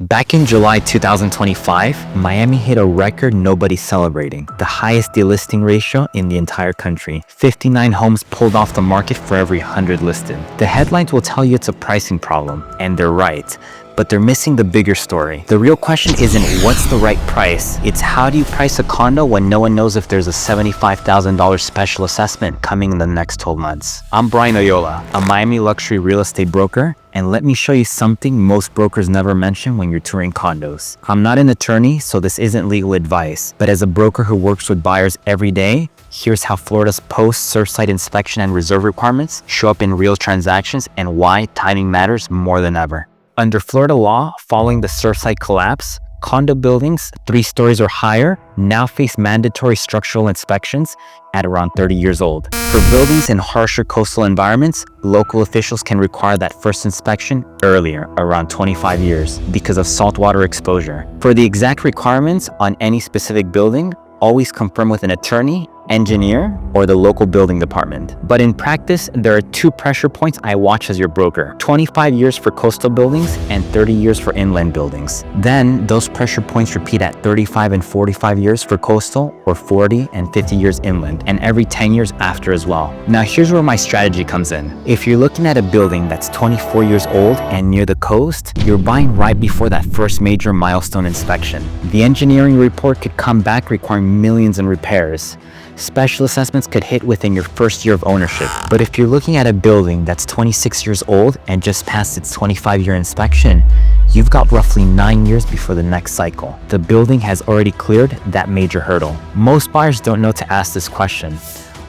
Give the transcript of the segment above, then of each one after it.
Back in July 2025, Miami hit a record nobody's celebrating, the highest delisting ratio in the entire country. 59 homes pulled off the market for every 100 listed. The headlines will tell you it's a pricing problem, and they're right. But they're missing the bigger story. The real question isn't what's the right price, it's how do you price a condo when no one knows if there's a $75,000 special assessment coming in the next 12 months. I'm Brian Oyola, a Miami luxury real estate broker, and let me show you something most brokers never mention when you're touring condos. I'm not an attorney, so this isn't legal advice, but as a broker who works with buyers every day, here's how Florida's post-Surfside inspection and reserve requirements show up in real transactions and why timing matters more than ever. Under Florida law, following the Surfside collapse, condo buildings 3 stories or higher now face mandatory structural inspections at around 30 years old. For buildings in harsher coastal environments, local officials can require that first inspection earlier, around 25 years, because of saltwater exposure. For the exact requirements on any specific building, always confirm with an attorney, engineer, or the local building department. But in practice, there are 2 pressure points I watch as your broker: 25 years for coastal buildings and 30 years for inland buildings. Then those pressure points repeat at 35 and 45 years for coastal, or 40 and 50 years inland, and every 10 years after as well. Now here's where my strategy comes in. If you're looking at a building that's 24 years old and near the coast, you're buying right before that first major milestone inspection. The engineering report could come back requiring millions in repairs. Special assessments could hit within your first year of ownership. But if you're looking at a building that's 26 years old and just passed its 25-year inspection, you've got roughly 9 years before the next cycle. The building has already cleared that major hurdle. Most buyers don't know to ask this question.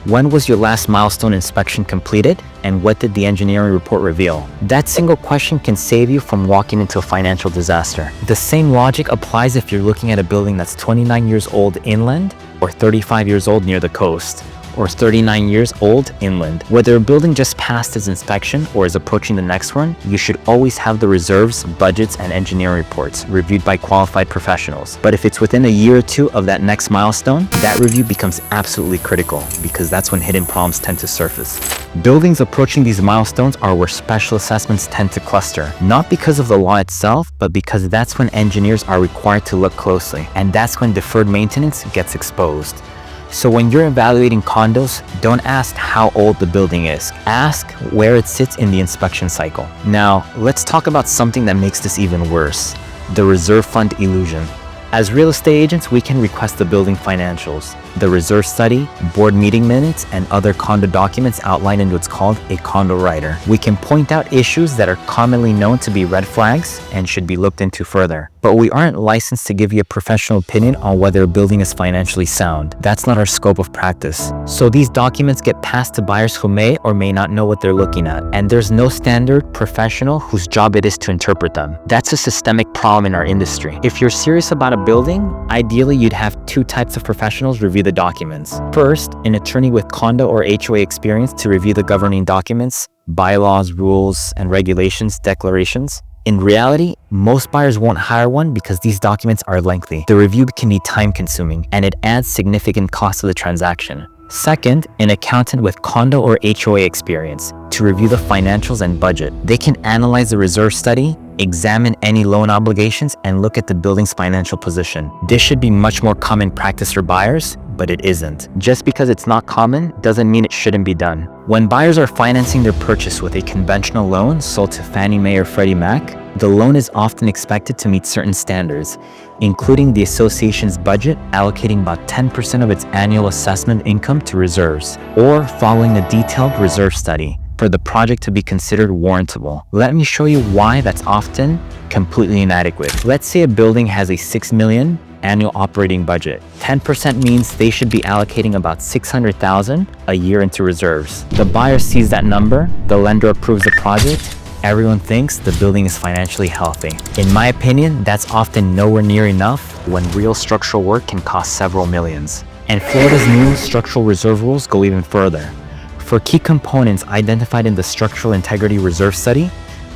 When was your last milestone inspection completed, and what did the engineering report reveal? That single question can save you from walking into a financial disaster. The same logic applies if you're looking at a building that's 29 years old inland, or 35 years old near the coast, or 39 years old inland. Whether a building just passed its inspection or is approaching the next one, you should always have the reserves, budgets, and engineering reports reviewed by qualified professionals. But if it's within a year or 2 of that next milestone, that review becomes absolutely critical, because that's when hidden problems tend to surface. Buildings approaching these milestones are where special assessments tend to cluster, not because of the law itself, but because that's when engineers are required to look closely, and that's when deferred maintenance gets exposed. So when you're evaluating condos, don't ask how old the building is. Ask where it sits in the inspection cycle. Now, let's talk about something that makes this even worse: the reserve fund illusion. As real estate agents, we can request the building financials, the reserve study, board meeting minutes, and other condo documents outlined in what's called a condo rider. We can point out issues that are commonly known to be red flags and should be looked into further. But we aren't licensed to give you a professional opinion on whether a building is financially sound. That's not our scope of practice. So these documents get passed to buyers who may or may not know what they're looking at, and there's no standard professional whose job it is to interpret them. That's a systemic problem in our industry. If you're serious about a building, ideally you'd have 2 types of professionals review the documents. First, an attorney with condo or HOA experience to review the governing documents, bylaws, rules, and regulations, declarations. In reality, most buyers won't hire one because these documents are lengthy. The review can be time-consuming, and it adds significant cost to the transaction. Second, an accountant with condo or HOA experience to review the financials and budget. They can analyze the reserve study, examine any loan obligations, and look at the building's financial position. This should be much more common practice for buyers, but it isn't. Just because it's not common doesn't mean it shouldn't be done. When buyers are financing their purchase with a conventional loan sold to Fannie Mae or Freddie Mac, the loan is often expected to meet certain standards, including the association's budget allocating about 10% of its annual assessment income to reserves, or following a detailed reserve study for the project to be considered warrantable. Let me show you why that's often completely inadequate. Let's say a building has a $6 million annual operating budget. 10% means they should be allocating about $600,000 a year into reserves. The buyer sees that number, the lender approves the project, everyone thinks the building is financially healthy. In my opinion, that's often nowhere near enough when real structural work can cost several millions. And Florida's new structural reserve rules go even further. For key components identified in the Structural Integrity Reserve Study,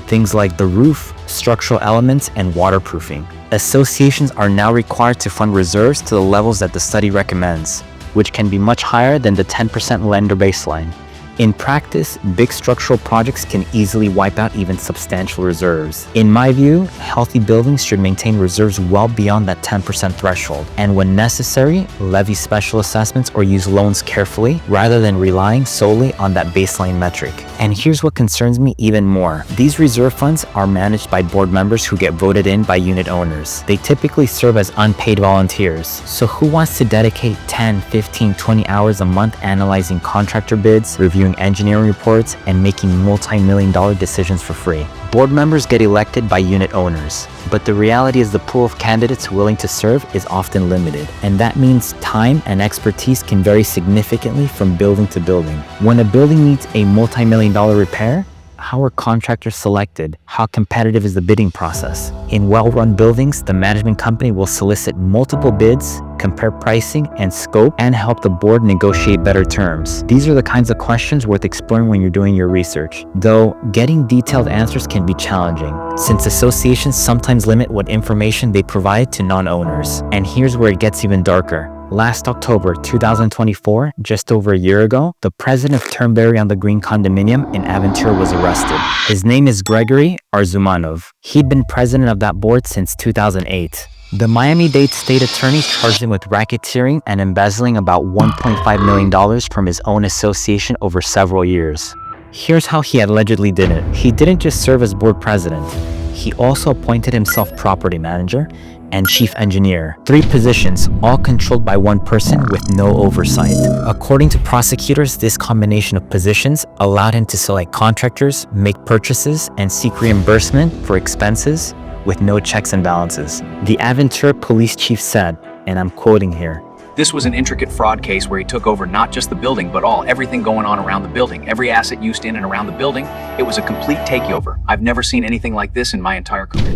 things like the roof, structural elements, and waterproofing, associations are now required to fund reserves to the levels that the study recommends, which can be much higher than the 10% lender baseline. In practice, big structural projects can easily wipe out even substantial reserves. In my view, healthy buildings should maintain reserves well beyond that 10% threshold, and when necessary, levy special assessments or use loans carefully rather than relying solely on that baseline metric. And here's what concerns me even more. These reserve funds are managed by board members who get voted in by unit owners. They typically serve as unpaid volunteers. So who wants to dedicate 10, 15, 20 hours a month analyzing contractor bids, reviewing engineering reports, and making multi-million-dollar decisions for free? Board members get elected by unit owners, but the reality is the pool of candidates willing to serve is often limited, and that means time and expertise can vary significantly from building to building. When a building needs a multi-million-dollar repair, how are contractors selected? How competitive is the bidding process? In well-run buildings, the management company will solicit multiple bids, compare pricing and scope, and help the board negotiate better terms. These are the kinds of questions worth exploring when you're doing your research. Though, getting detailed answers can be challenging, since associations sometimes limit what information they provide to non-owners. And here's where it gets even darker. Last October 2024, just over a year ago, the president of Turnberry on the Green condominium in Aventura was arrested. His name is Gregory Arzumanov. He'd been president of that board since 2008. The Miami-Dade state attorney charged him with racketeering and embezzling about $1.5 million from his own association over several years. Here's how he allegedly did it. He didn't just serve as board president. He also appointed himself property manager and chief engineer, 3 positions, all controlled by one person with no oversight. According to prosecutors, this combination of positions allowed him to select contractors, make purchases, and seek reimbursement for expenses with no checks and balances. The Aventura police chief said, and I'm quoting here, "This was an intricate fraud case where he took over not just the building, but everything going on around the building, every asset used in and around the building. It was a complete takeover. I've never seen anything like this in my entire career."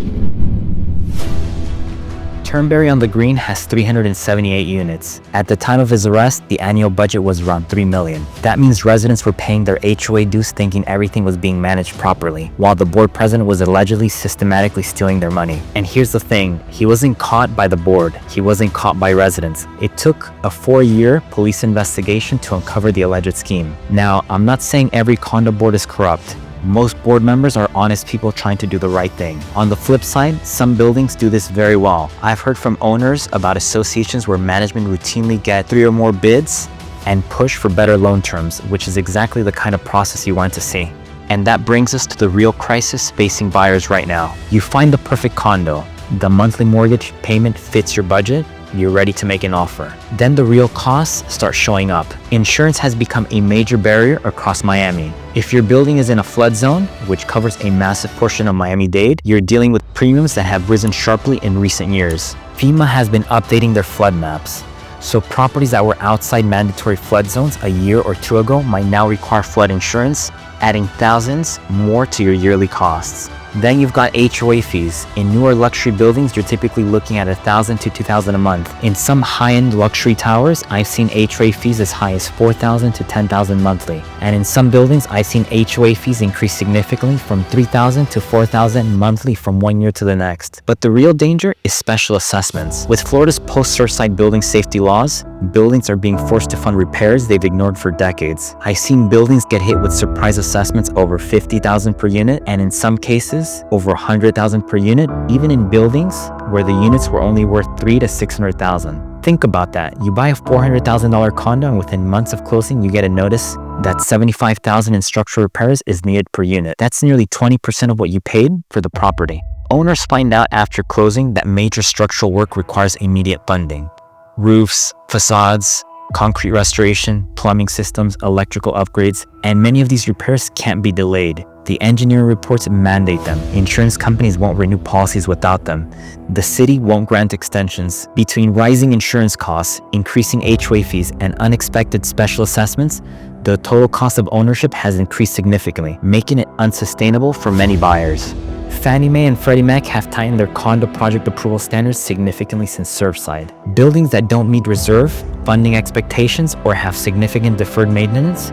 Turnberry on the Green has 378 units. At the time of his arrest, the annual budget was around $3 million. That means residents were paying their HOA dues thinking everything was being managed properly, while the board president was allegedly systematically stealing their money. And here's the thing, he wasn't caught by the board. He wasn't caught by residents. It took a 4-year police investigation to uncover the alleged scheme. Now, I'm not saying every condo board is corrupt. Most board members are honest people trying to do the right thing. On the flip side, some buildings do this very well. I've heard from owners about associations where management routinely get 3 or more bids and push for better loan terms, which is exactly the kind of process you want to see. And that brings us to the real crisis facing buyers right now. You find the perfect condo. The monthly mortgage payment fits your budget. You're ready to make an offer. Then the real costs start showing up. Insurance has become a major barrier across Miami. If your building is in a flood zone, which covers a massive portion of Miami-Dade, you're dealing with premiums that have risen sharply in recent years. FEMA has been updating their flood maps. So properties that were outside mandatory flood zones a year or 2 ago might now require flood insurance, adding thousands more to your yearly costs. Then you've got HOA fees. In newer luxury buildings, you're typically looking at $1,000 to $2,000 a month. In some high-end luxury towers, I've seen HOA fees as high as $4,000 to $10,000 monthly. And in some buildings, I've seen HOA fees increase significantly from $3,000 to $4,000 monthly from one year to the next. But the real danger is special assessments. With Florida's post-Surfside building safety laws, buildings are being forced to fund repairs they've ignored for decades. I've seen buildings get hit with surprise assessments over $50,000 per unit, and in some cases, over $100,000 per unit, even in buildings where the units were only worth $300,000 to $600,000. Think about that. You buy a $400,000 condo, and within months of closing, you get a notice that $75,000 in structural repairs is needed per unit. That's nearly 20% of what you paid for the property. Owners find out after closing that major structural work requires immediate funding. Roofs, facades, concrete restoration, plumbing systems, electrical upgrades, and many of these repairs can't be delayed. The engineering reports mandate them. Insurance companies won't renew policies without them. The city won't grant extensions. Between rising insurance costs, increasing HOA fees, and unexpected special assessments, the total cost of ownership has increased significantly, making it unsustainable for many buyers. Fannie Mae and Freddie Mac have tightened their condo project approval standards significantly since Surfside. Buildings that don't meet reserve, funding expectations, or have significant deferred maintenance,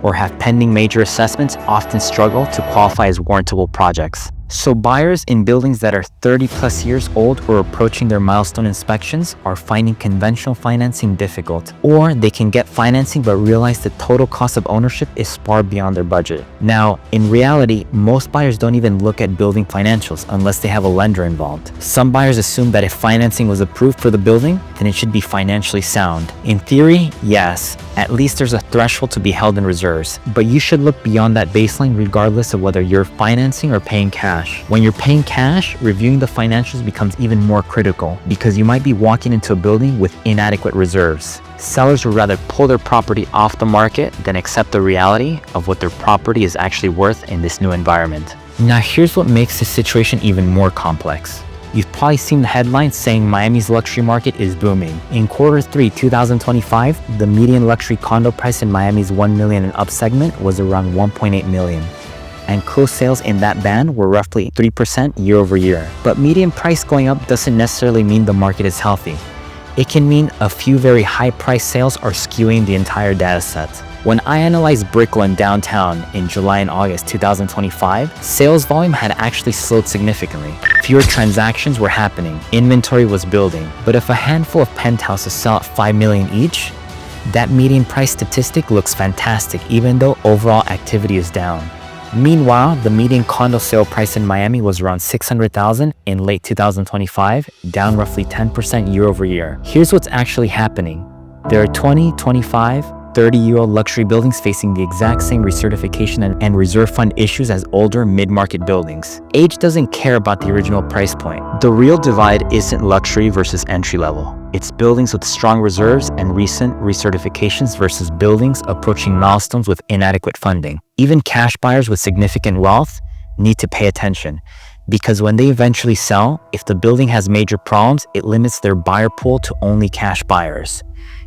or have pending major assessments often struggle to qualify as warrantable projects. So buyers in buildings that are 30 plus years old or approaching their milestone inspections are finding conventional financing difficult, or they can get financing but realize the total cost of ownership is far beyond their budget. Now, in reality, most buyers don't even look at building financials unless they have a lender involved. Some buyers assume that if financing was approved for the building, then it should be financially sound. In theory, yes, at least there's a threshold to be held in reserves, but you should look beyond that baseline regardless of whether you're financing or paying cash. When you're paying cash, reviewing the financials becomes even more critical because you might be walking into a building with inadequate reserves. Sellers would rather pull their property off the market than accept the reality of what their property is actually worth in this new environment. Now here's what makes this situation even more complex. You've probably seen the headlines saying Miami's luxury market is booming. In Q3 2025, the median luxury condo price in Miami's 1 million and up segment was around 1.8 million. And closed sales in that band were roughly 3% year over year. But median price going up doesn't necessarily mean the market is healthy. It can mean a few very high price sales are skewing the entire data set. When I analyzed Brickell downtown in July and August 2025, sales volume had actually slowed significantly. Fewer transactions were happening, inventory was building. But if a handful of penthouses sell at 5 million each, that median price statistic looks fantastic even though overall activity is down. Meanwhile, the median condo sale price in Miami was around $600,000 in late 2025, down roughly 10% year over year. Here's what's actually happening. There are 20, 25, 30-year-old luxury buildings facing the exact same recertification and reserve fund issues as older mid-market buildings. Age doesn't care about the original price point. The real divide isn't luxury versus entry level. It's buildings with strong reserves and recent recertifications versus buildings approaching milestones with inadequate funding. Even cash buyers with significant wealth need to pay attention, because when they eventually sell, if the building has major problems, it limits their buyer pool to only cash buyers.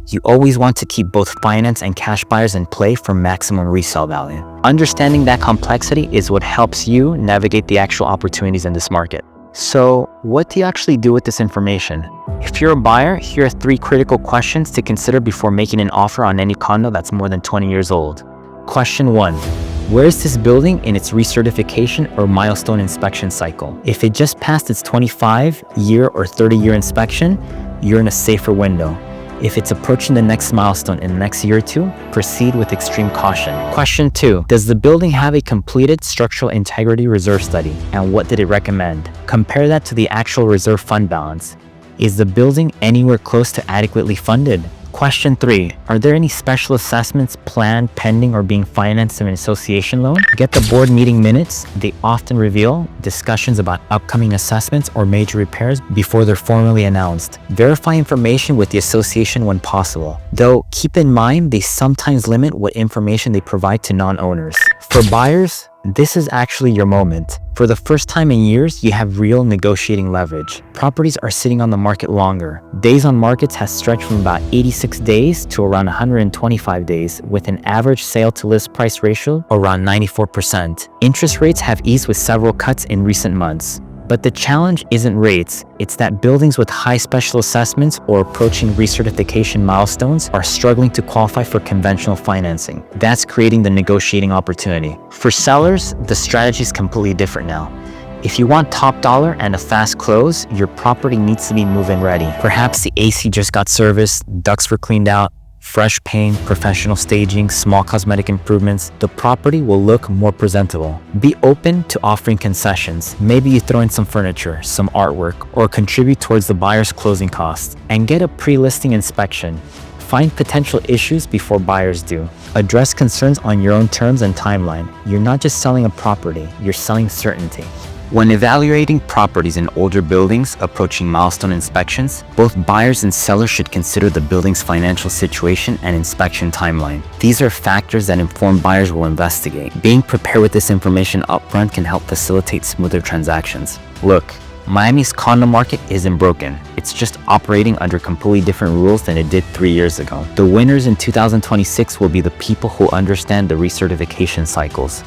You always want to keep both finance and cash buyers in play for maximum resale value. Understanding that complexity is what helps you navigate the actual opportunities in this market. So, what do you actually do with this information? If you're a buyer, here are 3 critical questions to consider before making an offer on any condo that's more than 20 years old. Question 1. Where is this building in its recertification or milestone inspection cycle? If it just passed its 25-year or 30-year inspection, you're in a safer window. If it's approaching the next milestone in the next year or 2, proceed with extreme caution. Question 2. Does the building have a completed structural integrity reserve study, and what did it recommend? Compare that to the actual reserve fund balance. Is the building anywhere close to adequately funded? Question 3. Are there any special assessments planned, pending, or being financed in an association loan? Get the board meeting minutes. They often reveal discussions about upcoming assessments or major repairs before they're formally announced. Verify information with the association when possible. Though, keep in mind they sometimes limit what information they provide to non-owners. For buyers, this is actually your moment. For the first time in years, you have real negotiating leverage. Properties are sitting on the market longer. Days on markets has stretched from about 86 days to around 125 days, with an average sale to list price ratio around 94%. Interest rates have eased with several cuts in recent months. But the challenge isn't rates, it's that buildings with high special assessments or approaching recertification milestones are struggling to qualify for conventional financing. That's creating the negotiating opportunity. For sellers, the strategy is completely different now. If you want top dollar and a fast close, your property needs to be move-in ready. Perhaps the AC just got serviced, ducts were cleaned out, fresh paint, professional staging, small cosmetic improvements, the property will look more presentable. Be open to offering concessions. Maybe you throw in some furniture, some artwork, or contribute towards the buyer's closing costs. And get a pre-listing inspection. Find potential issues before buyers do. Address concerns on your own terms and timeline. You're not just selling a property, you're selling certainty. When evaluating properties in older buildings approaching milestone inspections, both buyers and sellers should consider the building's financial situation and inspection timeline. These are factors that informed buyers will investigate. Being prepared with this information upfront can help facilitate smoother transactions. Look, Miami's condo market isn't broken. It's just operating under completely different rules than it did 3 years ago. The winners in 2026 will be the people who understand the recertification cycles,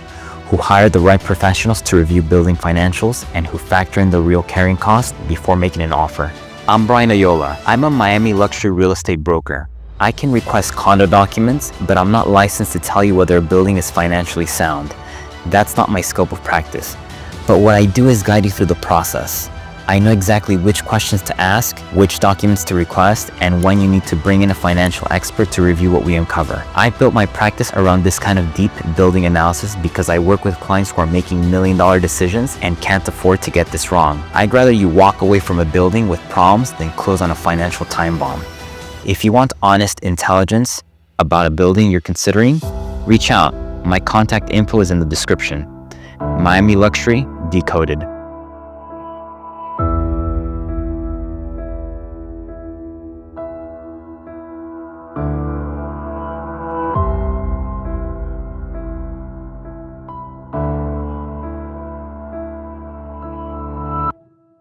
who hire the right professionals to review building financials, and who factor in the real carrying cost before making an offer. I'm Brian Oyola. I'm a Miami luxury real estate broker. I can request condo documents, but I'm not licensed to tell you whether a building is financially sound. That's not my scope of practice. But what I do is guide you through the process. I know exactly which questions to ask, which documents to request, and when you need to bring in a financial expert to review what we uncover. I built my practice around this kind of deep building analysis because I work with clients who are making million-dollar decisions and can't afford to get this wrong. I'd rather you walk away from a building with problems than close on a financial time bomb. If you want honest intelligence about a building you're considering, reach out. My contact info is in the description. Miami Luxury, Decoded.